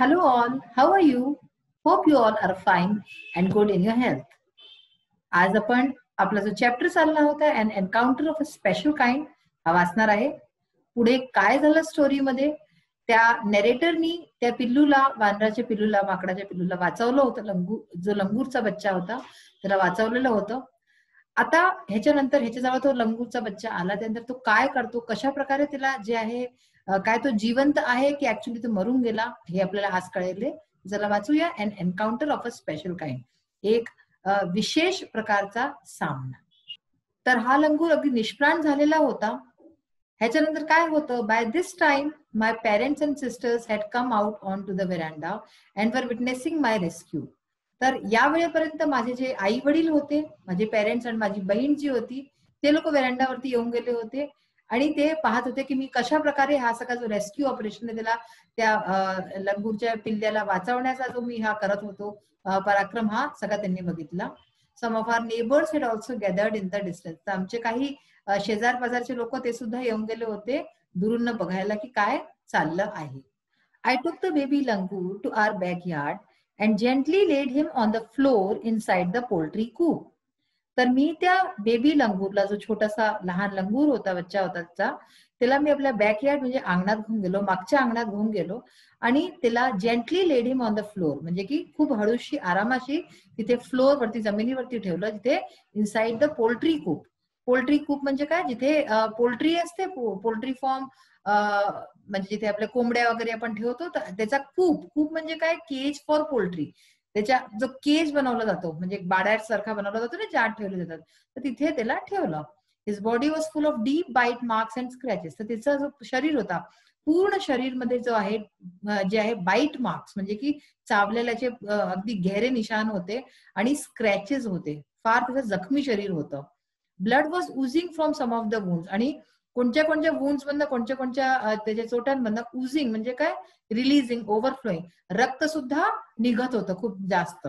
Hello all, how are you? Hope you all are fine and good in your health. आज आपण आपला जो chapter चालला होता an encounter of a special kind हा वाचणार आहे. पुढे काय झालं स्टोरीमध्ये, त्या नरेटरनी त्या पिल्लूला, वानराच्या पिल्लूला, माकडाच्या पिल्लूला वाचवलं होतं. जो लंगूरचा बच्चा होता त्याला वाचवलेलं होतं. आता ह्याच्यानंतर ह्याच्याजवळ तो लंगूरचा बच्चा आला, त्यानंतर तो काय करतो, कशा प्रकारे त्याला जे आहे काय तो जिवंत आहे की ऍक्च्युली तो मरून गेला, हे आपल्याला आज कळेल. जरा वाचूया. An encounter of a special kind, एक विशेष प्रकारचा सामना. तर हा लंगूर अगदी निष्प्राण झालेला होता. ह्याच्यानंतर काय होतं, by this time my parents and sisters had come out on to the verandah and were witnessing my rescue. तर या वेळेपर्यंत माझे जे आई वडील होते, माझे पेरेंट्स आणि माझी बहीण जी होती, ते लोक व्हेरांडावरती येऊन गेले होते आणि ते पाहत होते की मी कशा प्रकारे हा सगळा जो रेस्क्यू ऑपरेशन आहे त्याला, त्या लंगूरच्या पिल्ल्याला वाचवण्याचा जो मी हा करत होतो पराक्रम, हा सगळा त्यांनी बघितला. Some of our neighbours had also gathered in the distance. तर आमचे काही शेजार पाजारचे लोक ते सुद्धा येऊन गेले होते दुरून बघायला की काय चाललं आहे. I took the baby langur to our backyard and gently laid him on the floor inside the poultry coop. तर मी त्या बेबी लंगूरला, जो छोटासा लहान लंगूर होता, बच्चा होता त्याला मी आपल्या बॅकयार्ड म्हणजे अंगणात घेऊन गेलो, मागच्या अंगणात घेऊन गेलो आणि त्याला gently laid him on the floor, म्हणजे की खूप हळूशी आरामाशी तिथे फ्लोर वरती, जमिनीवरती ठेवलं, जिथे inside the poultry coop. Poultry coop म्हणजे काय, जिथे पोल्ट्री असते, पोल्ट्री फॉर्म, म्हणजे जिथे आपल्या कोंबड्या वगैरे आपण ठेवतो, त्याचा कूप. कूप म्हणजे काय, केज फॉर पोल्ट्री. त्याच्या जो केज बनवला जातो, म्हणजे बाड्याट सारखा बनवला जातो ना, ज्यात ठेवले जातात, तर तिथे त्याला ठेवलं. His body was full of deep bite marks and scratches. तर त्याचा जो शरीर होता, पूर्ण शरीर मध्ये जो आहे, जे आहे बाईट मार्क्स, म्हणजे की चावलेल्याचे अगदी गहरे निशाण होते आणि स्क्रॅचेस होते. फार त्याचं जखमी शरीर होतं. Blood was oozing from some of the wounds. आणि कोणत्या कोणत्या वुंड्स मधनं, कोणत्या त्याच्या चोटांमधनं, उझिंग म्हणजे काय, रिलीजिंग, ओव्हरफ्लोईंग, रक्त सुद्धा निघत होतं खूप जास्त.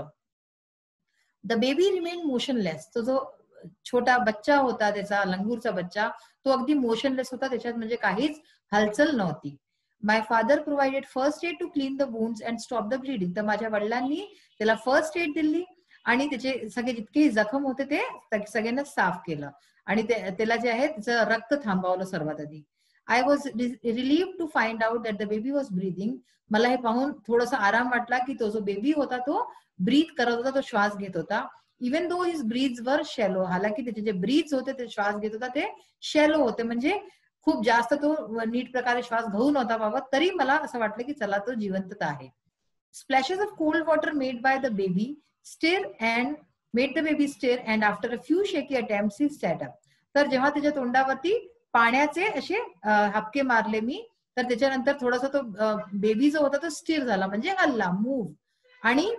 The baby remain motionless. तो जो छोटा बच्चा होता, त्याचा लंगूरचा बच्चा, तो अगदी मोशनलेस होता, त्याच्यात म्हणजे काहीच हालचाल नव्हती. My father provided first aid to clean the wounds and stop the bleeding. तर माझ्या वडिलांनी त्याला फर्स्ट एड दिली आणि त्याचे सगळे जितके जखम होते ते सगळ्यांना साफ केलं आणि त्याला जे आहे त्याचं रक्त थांबवलं सर्वात आधी. I was relieved to find out that the baby was breathing. मला हे पाहून थोडासा आराम वाटला की तो जो बेबी होता तो ब्रीथ करत होता, तो श्वास घेत होता. इवन दो हिज ब्रीथ्स वर शॅलो. हालाकी त्याचे जे ब्रीथ्स होते, ते श्वास घेत होता, ते शॅलो होते, म्हणजे खूप जास्त तो नीट प्रकारे श्वास घेऊ नव्हता बाबा. तरी मला असं वाटलं की चला, तो जिवंत आहे. Splashes of cold water made by the baby stir and made the baby stir and after a few शेकी अटेम्प्ट्स ही स्टॅट अप. तर जेव्हा त्याच्या तोंडावरती पाण्याचे असे हापके मारले मी, तर त्याच्यानंतर थोडासा तो बेबी जो होता तो स्टिर झाला, म्हणजे हल्ला, मूव्ह. आणि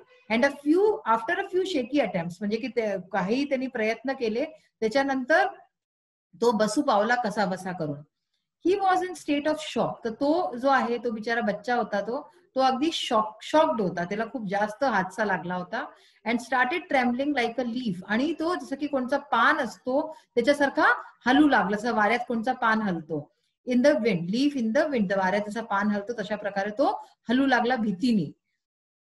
आफ्टर अ फ्यू शेकी अटेम्प्ट्स, म्हणजे की काही त्यांनी प्रयत्न केले, त्याच्यानंतर तो बसू पावला कसा बसा करून. He was in state of shock. तर तो जो आहे, तो बिचारा बच्चा होता, तो अगदी शॉक्ड होता, त्याला खूप जास्त हादसा लागला होता. And started trembling like a leaf. आणि तो जसं की कोणचा पान असतो त्याच्यासारखा हलू लागला, जसं वाऱ्यात कोणचा पान हलतो. In the wind, leaf in the wind, वाऱ्यात जसा पान हलतो तशा प्रकारे तो हलू लागला भीतीने.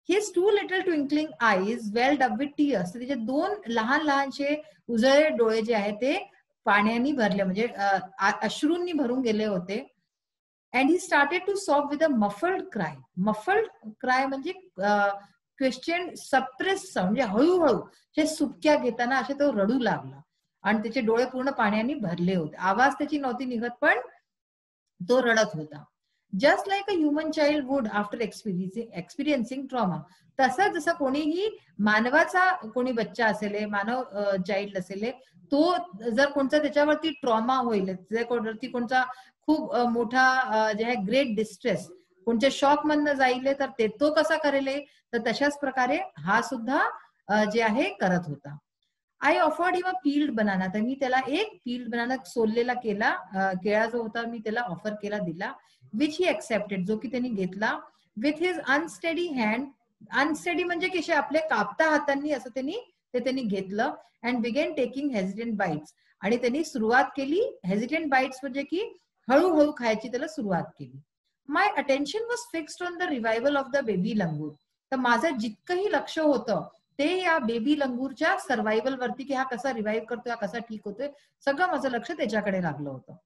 His two little twinkling eyes welled up with tears. त्याचे दोन लहान लहानशे उजळे डोळे जे आहेत ते पाण्याने भरले, म्हणजे अश्रूंनी भरून गेले होते. And he started to sob with a muffled cry. Muffled cry म्हणजे क्वेश्चन सप्रेस साऊंड, म्हणजे हळूहळू जे सुटक्या घेताना असे तो रडू लागला आणि त्याचे डोळे पूर्ण पाण्याने भरले होते. आवाज त्याची नव्हती निघत, पण तो रडत होता. Just like a human child would after experiencing trauma. तसं जसं कोणीही मानवाचा कोणी बच्चा असेल, मानव चाइल्ड असेल, तो जर कोणता त्याच्यावरती ट्रॉमा होईल, वरती कोणता खूप मोठा जे आहे ग्रेट डिस्ट्रेस, कोणत्या शॉक मधनं जाईल, तर तो कसा करेल, तर तशाच प्रकारे हा सुद्धा जे आहे करत होता. I offered him a peeled banana. तर मी त्याला एक पील्ड बनाना, सोललेला केला केळा जो होता, मी त्याला ऑफर केला, दिला. विच ही एक्सेप्टेड, जो की त्यांनी घेतला. With his unsteady hand. Unsteady म्हणजे की आपले कापता हातांनी असं त्यांनी घेतलं. And began taking hesitant bites. आणि त्यांनी सुरुवात केली हेजिटेंट बाईट्स, म्हणजे की हळूहळू खायची त्याला सुरुवात केली. My attention was fixed on the revival of the baby langur. तर माझं जितकंही लक्ष होतं ते या बेबी लंगूरच्या सर्व्हायवल वरती, की हा कसा रिवाईव्ह करतोय, हा कसा ठीक होतोय, सगळं माझं लक्ष त्याच्याकडे लागलं होतं.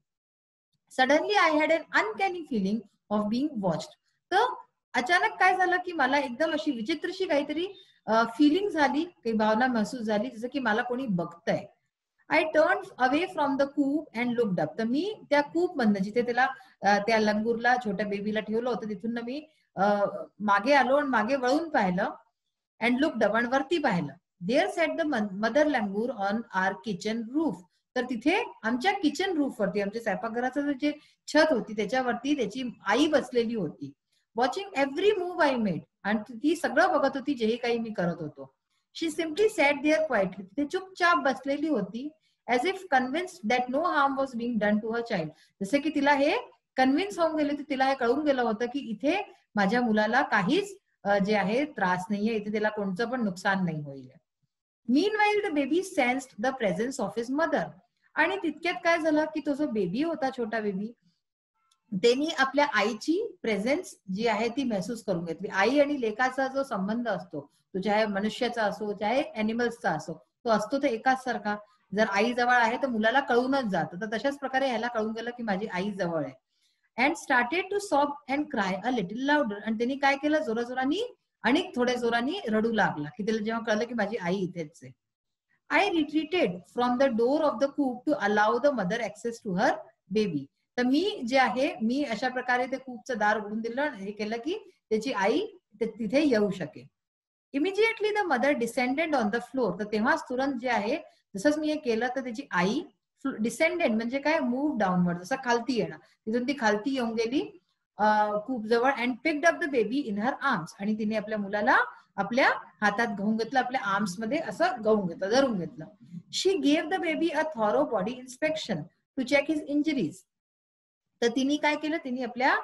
Suddenly I had an uncanny feeling of being watched. तर अचानक काय झालं की मला एकदम अशी विचित्रशी काहीतरी फिलिंग झाली, काही भावना महसूस झाली, जसं की मला कोणी बघतंय. I turn away from the coop and looked up. तर मी त्या कूप मधनं, जिथे त्याला त्या लंगूरला, छोट्या बेबीला ठेवलं होतं, तिथून मी मागे आलो आणि मागे वळून पाहिलं. अँड लुक्ड अप, आणि वरती पाहिलं. There sat the mother langur on our kitchen roof. तर तिथे आमच्या किचन रूफ वरती, आमच्या स्वयंपाकघराचं जे छत होती त्याच्यावरती त्याची आई बसलेली होती. Watching every move I made. आणि ती सगळं बघत होती जेही काही मी करत होतो. She simply sat there quietly. तिथे चुपचाप बसलेली होती, as if convinced that no harm was being done to her child. जसे की तिला हे कन्व्हिन्स होऊन गेले होते, तिला हे कळून गेलं होतं की इथे माझ्या मुलाला काहीच जे आहे त्रास नाहीये, इथे त्याला कोणतं पण नुकसान नाही होईल. Meanwhile the baby sensed the presence of his mother. आणि तितक्यात काय झालं की तो जो बेबी होता, छोटा बेबी, त्यांनी आपल्या आईची प्रेझेन्स जी आहे ती महसूस करून घेतली. आई आणि लेकाचा जो संबंध असतो, तो चाहे मनुष्याचा असो चाहे अॅनिमल्सचा असो, तो असतो तो एकाच सारखा. जर आई जवळ आहे तर मुलाला कळूनच जातं. तर तशाच प्रकारे ह्याला कळून गेलं की माझी आई जवळ आहे. And started to sob and cry a little louder. आणि त्यांनी काय केलं, जोराजोरानी आणि थोड्या जोरानी रडू लागला, की त्याला जेव्हा कळलं की माझी आई इथेच आहे. I retreated from the door of the coop to allow the mother access to her baby. तर मी जे आहे, मी अशा प्रकारे ते कूपचं दार उघडून दिलं, हे केलं की त्याची आई तिथे येऊ शकेल. Immediately the mother descended on the floor. तर तेव्हाच तुरंत जे आहे, जसंच मी हे केलं तर त्याची आई डिसेंडेड म्हणजे काय, मूव्ह डाऊनवर्ड, जसं खालती येणं, तिथून ती खालती येऊन गेली खूप जवळ. And picked up the baby in her arms. आणि तिने आपल्या मुलाला आपल्या हातात घेऊन घेतलं, आपल्या आर्म्स मध्ये असं घेऊन घेतलं, धरून घेतलं. She gave the baby a thorough body inspection to check his injuries. तर तिने काय केलं, तिने आपल्या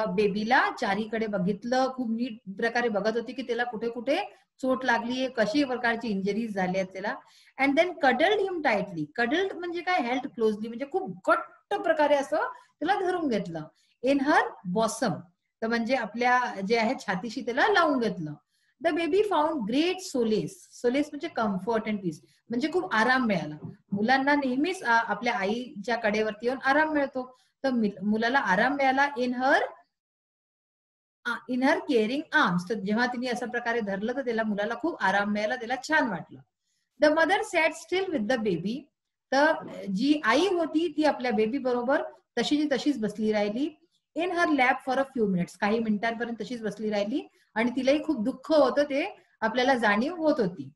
बेबीला चारीकडे बघितलं, खूप नीट प्रकारे बघत होती की त्याला कुठे कुठे चोट लागलीये, कशी प्रकारची इंजरीज झाली आहेत त्याला. And then cuddled him tightly. Cuddled म्हणजे काय, हेल्ड क्लोजली, म्हणजे खूप घट्ट प्रकारे असं त्याला धरून घेतलं. In her bosom. तर म्हणजे आपल्या जे आहे छातीशी त्याला लावून घेतलं. The baby found great solace. Solace म्हणजे कम्फर्ट अँड पीस, म्हणजे खूप आराम मिळाला. मुलांना नेहमीच आपल्या आईच्या कडेवरती येऊन आराम मिळतो. तर मुलाला आराम मिळाला इन हर केअरिंग आर्म्स. तर जेव्हा तिने अशा प्रकारे धरलं तर त्याला, मुलाला खूप आराम मिळाला, त्याला छान वाटलं. The mother sat still with the baby. तर जी आई होती ती आपल्या बेबी बरोबर तशीच बसली राहिली. In her lap for a few minutes. काही मिनिटांपर्यंत तशीच बसली राहिली. आणि तिलाही खूप दुःख होतं, ते आपल्याला जाणीव होत होती.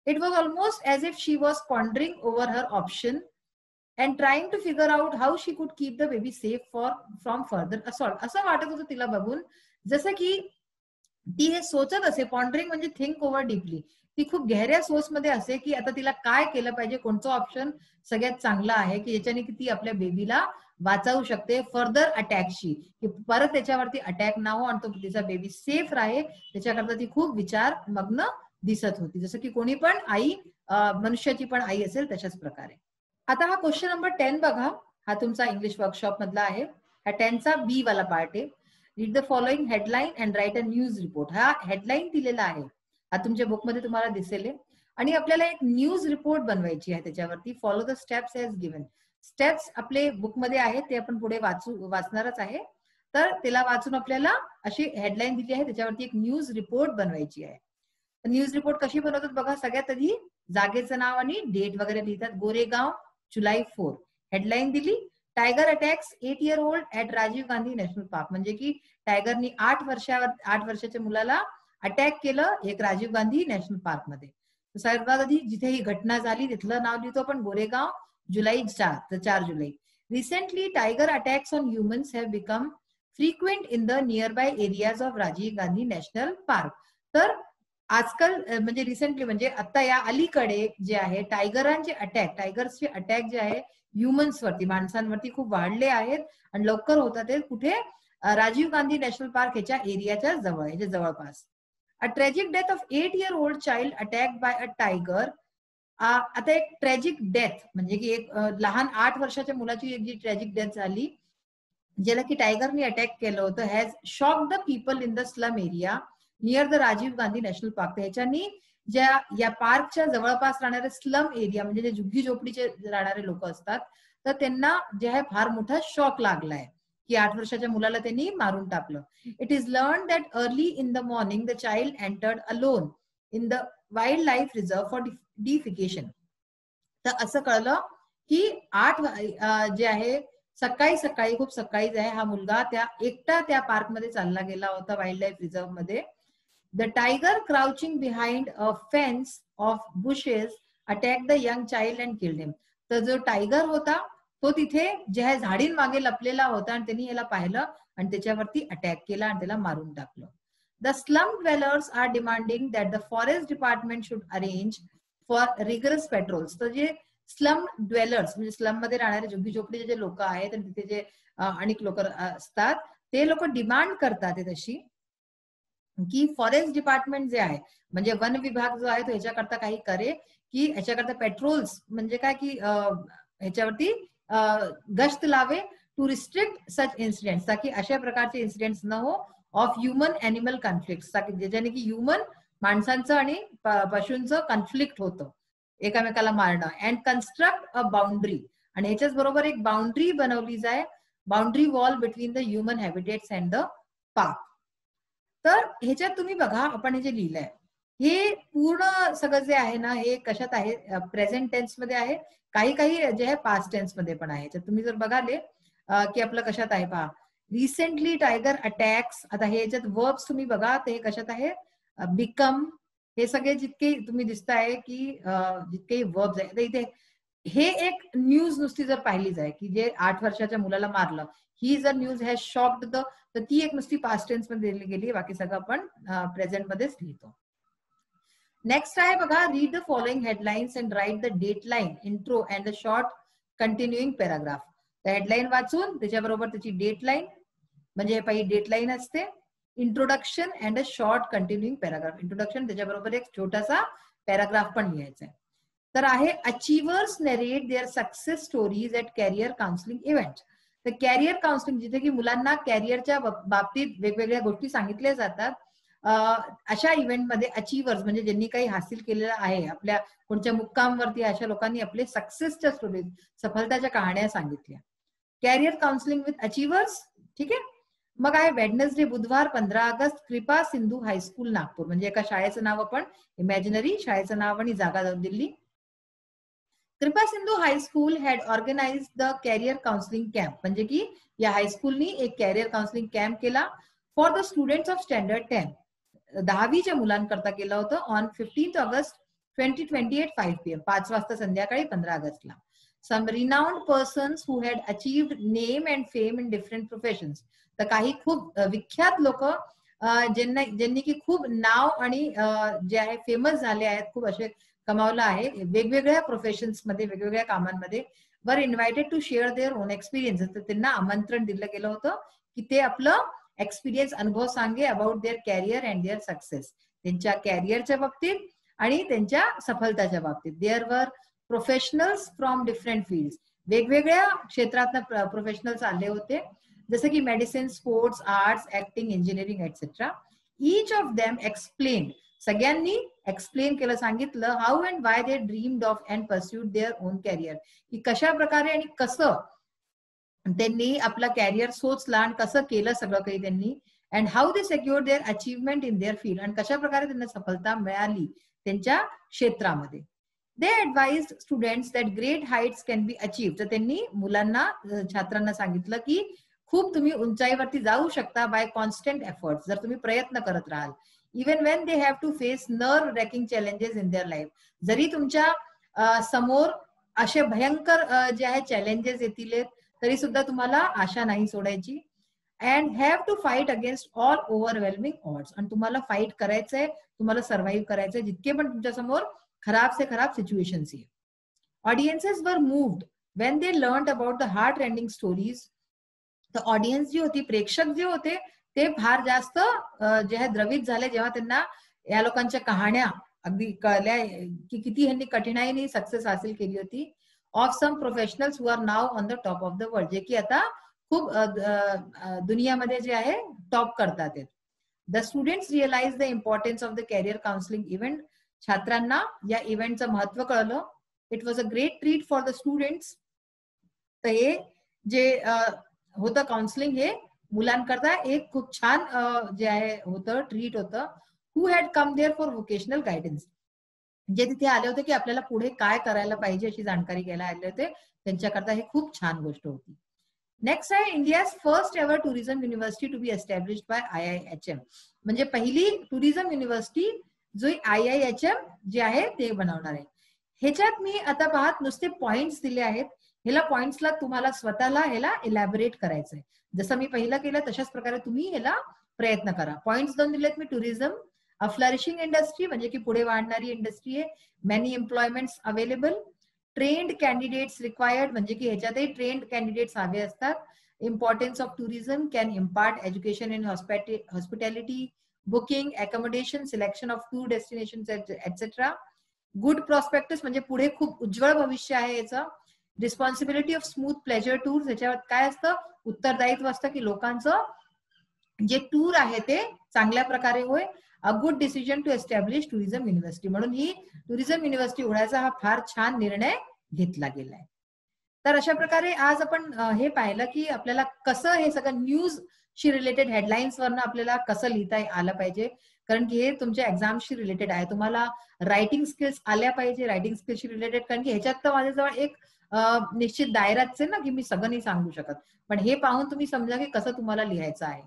It was almost as if she was pondering over her option and trying to figure out how she could keep the baby safe from further assault. असं वाटत होतं तिला बघून, जसं की ती हे सोचत असे. पॉन्डरिंग म्हणजे थिंक ओव्हर डीपली. ती खूप गहऱ्या सोचमध्ये असे की आता तिला काय केलं पाहिजे, कोणतं ऑप्शन सगळ्यात चांगला आहे की ज्याच्याने की ती आपल्या बेबीला वाचवू शकते फर्दर अटॅकशी, की परत त्याच्यावरती अटॅक ना हो आणि तो तिचा बेबी सेफ राहे. त्याच्याकरता ती खूप विचार मग्न दिसत होती, जसं की कोणी पण आई, मनुष्याची पण आई असेल तशाच प्रकारे. आता हा क्वेश्चन नंबर 10 बघा. हा तुमचा इंग्लिश वर्कशॉप मधला आहे. हा 10चा बी वाला पार्ट आहे. Read the following headline and write a news report. हा हेडलाईन दिलेला आहे, हा तुमच्या बुकमध्ये तुम्हाला दिसेल. आणि आपल्याला एक न्यूज रिपोर्ट बनवायची आहे त्याच्यावरती. Follow the steps as given. Steps आपले बुकमध्ये आहेत, ते आपण पुढे वाचणारच आहे. तर त्याला वाचून आपल्याला अशी हेडलाईन दिली आहे, त्याच्यावरती एक न्यूज रिपोर्ट बनवायची आहे. न्यूज रिपोर्ट कशी बनवतात बघा. सगळ्यात आधी जागेचं नाव आणि डेट वगैरे लिहितात. गोरेगाव, जुलै 4. हेडलाईन दिली, tiger attacks 8 year old at Rajiv Gandhi national park. म्हणजे की टायगरनी 8 वर्षाच्या मुलाला अटॅक केलं एक राजीव गांधी नॅशनल पार्क मध्ये. सर्वात आधी जिथे ही घटना झाली तिथलं नाव लिहितो आपण, गोरेगाव, जुलै 4. तर 4 जुलै. Recently tiger attacks on humans have become frequent in the nearby areas of Rajiv Gandhi national Park. तर आजकाल म्हणजे रिसेंटली म्हणजे आता या अलीकडे जे आहे टायगर्सचे अटॅक जे आहे ह्युमन्स वरती, माणसांवरती खूप वाढले आहेत आणि लवकर होतात. ते कुठे, राजीव गांधी नॅशनल पार्क ह्याच्या एरियाच्या जवळ, ह्याच्या जवळपास. A tragic death of 8 year old child attack by a tiger. आता एक ट्रॅजिक डेथ म्हणजे की एक लहान 8 वर्षाच्या मुलाची एक जी ट्रॅजिक डेथ झाली ज्याला की टायगरने अटॅक केलं होतं, has shock the people in the slum area near the Rajiv Gandhi national Park. ह्याच्यानी ज्या या पार्कच्या जवळपास राहणारे स्लम एरिया म्हणजे जे झुग्गी झोपडीचे राहणारे लोक असतात, तर त्यांना जे आहे फार मोठा शॉक लागलाय की 8 वर्षाच्या मुलाला त्यांनी मारून टाकलं. It is learn that early in the morning the child entered alone in the wild life reserve for defecation. तर असं कळलं की 8 जे आहे सकाळी सकाळी खूप सकाळीच आहे हा मुलगा त्या एकटा त्या पार्क मध्ये चालला गेला होता वाईल्ड लाईफ रिझर्व मध्ये. The tiger crouching behind a fence of bushes attack the young child and killed him. तर जो टायगर होता तो तिथे ज्या झाडींमागे लपलेला होता आणि त्यांनी याला पाहिलं आणि त्याच्यावरती अटॅक केला आणि त्याला मारून टाकलं. The slum dwellers are demanding that the forest department should arrange for rigorous patrols. तर जे स्लम ड्वेलर्स म्हणजे स्लम मध्ये राहणारे झुग्गी झोपडीचे जे लोक आहेत आणि तिथे जे अनेक लोक असतात ते लोक डिमांड करतात तशी की फॉरेस्ट डिपार्टमेंट जे आहे म्हणजे वन विभाग जो आहे तो ह्याच्याकरता काही करे की ह्याच्याकरता पेट्रोल्स म्हणजे काय की ह्याच्यावरती गश्त लावे टू रिस्ट्रिक्ट सच इन्सिडेंट्स, ताकि अशा प्रकारचे इन्सिडेंट्स न हो ऑफ ह्युमन एनिमल कॉन्फ्लिक्ट, ज्याच्याने की ह्युमन माणसांचं आणि पशूंचं कॉन्फ्लिक्ट होतं एकामेकाला मारणं. अँड कन्स्ट्रक्ट अ बाउंड्री, आणि ह्याच्याच बरोबर एक बाउंड्री बनवली जाय, boundary wall between the human habitats and the park. तर ह्याच्यात तुम्ही बघा आपण हे जे लिहिलंय हे पूर्ण सगळं जे आहे ना हे कशात आहे, प्रेझेंट टेन्स मध्ये आहे, काही काही जे आहे पास्ट टेन्स मध्ये पण आहे. तुम्ही जर बघाले की आपलं कशात आहे पहा, रिसेंटली टायगर अटॅक्स. आता हे याच्यात वर्ब्स तुम्ही बघा ते कशात आहे, बिकम, हे सगळे जितके तुम्ही दिसताय की जितके वर्ब्स आहे इथे हे एक न्यूज नुसती जर पाहिली जाय की जे 8 वर्षाच्या मुलाला मारलं, ही जर न्यूज हॅज शॉक्ड द, तर ती एक नुसती पास्ट टेन्स मध्ये दिली गेली, बाकी सगळं आपण प्रेझेंट मध्येच लिहितो. नेक्स्ट आहे बघा, read the following headlines and write the date line, intro and the short continuing paragraph. तर हेडलाईन वाचून त्याच्याबरोबर त्याची डेट लाईन म्हणजे पहिली डेट लाईन असते, introduction and a short continuing paragraph, introduction त्याच्याबरोबर एक छोटासा पॅराग्राफ पण लिहायचा आहे. तर आहे achievers narrate their success stories at career counselling event. तर कॅरियर काउन्सिलिंग जिथे की मुलांना कॅरियरच्या बाबतीत वेगवेगळ्या गोष्टी सांगितल्या जातात, अशा इव्हेंटमध्ये अचिव्हर्स म्हणजे ज्यांनी काही हासिल केलेलं आहे, आपल्या कोणत्या मुक्कामवरती अशा लोकांनी आपले सक्सेसच्या स्टोरीज, सफलताच्या कहाण्या सांगितल्या. कॅरियर काउन्सिलिंग विथ अचिव्हर्स, ठीक आहे. मग आहे वेडनेसडे बुधवार 15 ऑगस्ट कृपा सिंधू हायस्कूल नागपूर, म्हणजे एका शाळेचं नाव आपण इमॅजिनरी शाळेचं नाव आणि जागा जाऊन दिली. Kripa Sindhu high school had organise the career counselling camp, म्हणजे की या हायस्कूलनी एक कॅरियर काउन्सिलिंग कॅम्प केला for the students of standard 10, 10वीच्या मुलांकरता केलं होतं ऑन 15 ऑगस्ट 2028 5 PM, 5 वाजता संध्याकाळी 15 ऑगस्टला. Some renowned persons who had achieved name and fame in different professions. तर काही खूप विख्यात लोक ज्यांनी की खूप नाव आणि जे आहे फेमस झाले आहेत, खूप असे कमावलं आहे वेगवेगळ्या प्रोफेशन्स मध्ये, वेगवेगळ्या कामांमध्ये, वर invited to share their own experience. तर त्यांना आमंत्रण दिलं गेलं होतं की ते आपलं एक्सपिरियन्स, अनुभव सांगे about their career and their success, त्यांच्या कॅरियरच्या बाबतीत आणि त्यांच्या सफलताच्या बाबतीत. There were professionals from different field, वेगवेगळ्या क्षेत्रातनं प्रोफेशनल्स आले होते, जसं की medicine, sports, arts, acting, engineering etcetera. Each of them explain, सगळ्यांनी एक्सप्लेन केलं, सांगितलं how and why they dreamed of and pursued their own career, की कशा प्रकारे आणि कसं त्यांनी आपला कॅरियर सोचला आणि कसं केलं सगळं काही त्यांनी. And how they secure their achievement in their field, आणि कशा प्रकारे त्यांना सफलता मिळाली त्यांच्या क्षेत्रामध्ये. They advise students that great heights can be achieve. तर त्यांनी मुलांना, छात्रांना सांगितलं की खूप तुम्ही उंचाईवरती जाऊ शकता बाय कॉन्स्टंट एफर्ट्स, जर तुम्ही प्रयत्न करत राहाल. Even when they have to face nerve racking challenges in their life, जरी तुमच्या समोर असे भयंकर जे आहे चॅलेंजेस येतील तरी सुद्धा तुम्हाला आशा नाही सोडायची. And have to fight against all overwhelming odds, आणि तुम्हाला फाईट करायचंय, तुम्हाला सर्व्हाइव्ह करायचंय जितके पण तुमच्या समोर खराब से खराब सिच्युएशन्स येईल. ऑडियन्सेस वर moved when they learned about the heart rending stories. तर ऑडियन्स जी होती, प्रेक्षक जे होते ते फार जास्त जे आहे द्रवित झाले जेव्हा त्यांना या लोकांच्या कहाण्या अगदी कळल्या की किती ह्यांनी कठीणाईने सक्सेस हासिल केली होती. Of some professionals who are now on the top of the world, जे की आता खूप दुनियामध्ये जे आहे टॉप करतात आहेत. The students realise the importance of the career counselling event. छात्रांना या इव्हेंटचं महत्व कळलं. It was a great treat for the students. तर हे जे होतं काउन्सिलिंग हे मुलांकरता एक खूप छान जे आहे होतं ट्रीट होतं. Who had come there for vocational guidance. जे तिथे आले होते की आपल्याला पुढे काय करायला पाहिजे अशी जाणकारी घ्यायला आले होते, त्यांच्याकरता हे खूप छान गोष्ट होती. नेक्स्ट आहे India's first ever tourism university to be established by IIHM. म्हणजे पहिली टुरिझम युनिव्हर्सिटी जो IIHM जे आहे ते बनवणार आहे. ह्याच्यात मी आता पाहत नुसते पॉइंट्स दिले आहेत. ह्याला पॉइंट्सला तुम्हाला स्वतःला ह्याला इलॅबोरेट करायचंय. जसं मी पहिलं केलं तशाच प्रकारे तुम्ही ह्याला प्रयत्न करा. पॉइंट्स दोन दिलेत मी. टुरिझम अ फ्लरिशिंग इंडस्ट्री म्हणजे की पुढे वाढणारी इंडस्ट्री आहे. Many employments available. Trend candidates required म्हणजे की ह्याच्यातही ट्रेंड कॅन्डिडेट्स हवे असतात. Importance of tourism can impart education in hospitality, booking, accommodation, selection of tour destination etcetera. Good prospectus म्हणजे पुढे खूप उज्ज्वल भविष्य आहे याचं. Responsibility of smooth pleasure tour. ह्याच्यावर काय असतं, उत्तरदायित्व असतं की लोकांचं जे टूर आहे ते चांगल्या प्रकारे होय. A good decision to establish tourism university. म्हणून ही टुरिझम युनिव्हर्सिटी उघडायचा हा फार छान निर्णय घेतला गेलाय. तर अशा प्रकारे आज आपण हे पाहिलं की आपल्याला कसं हे सगळं न्यूजशी रिलेटेड हेडलाईन्स वरनं आपल्याला कसं लिहिता आलं पाहिजे. कारण की हे तुमच्या एक्झामशी रिलेटेड आहे. तुम्हाला रायटिंग स्किल्स आल्या पाहिजे. रायटिंग स्किल्सशी रिलेटेड, कारण की ह्याच्यात तर माझ्याजवळ एक निश्चित दायराच आहे ना की मी सगळं नाही सांगू शकत. पण हे पाहून तुम्ही समजा की कसं तुम्हाला लिहायचं आहे.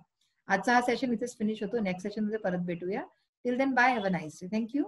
आजचा हा सेशन इथेच फिनिश होतो. नेक्स्ट सेशन मध्ये परत भेटूया. Till then bye. Have a nice day. Thank you.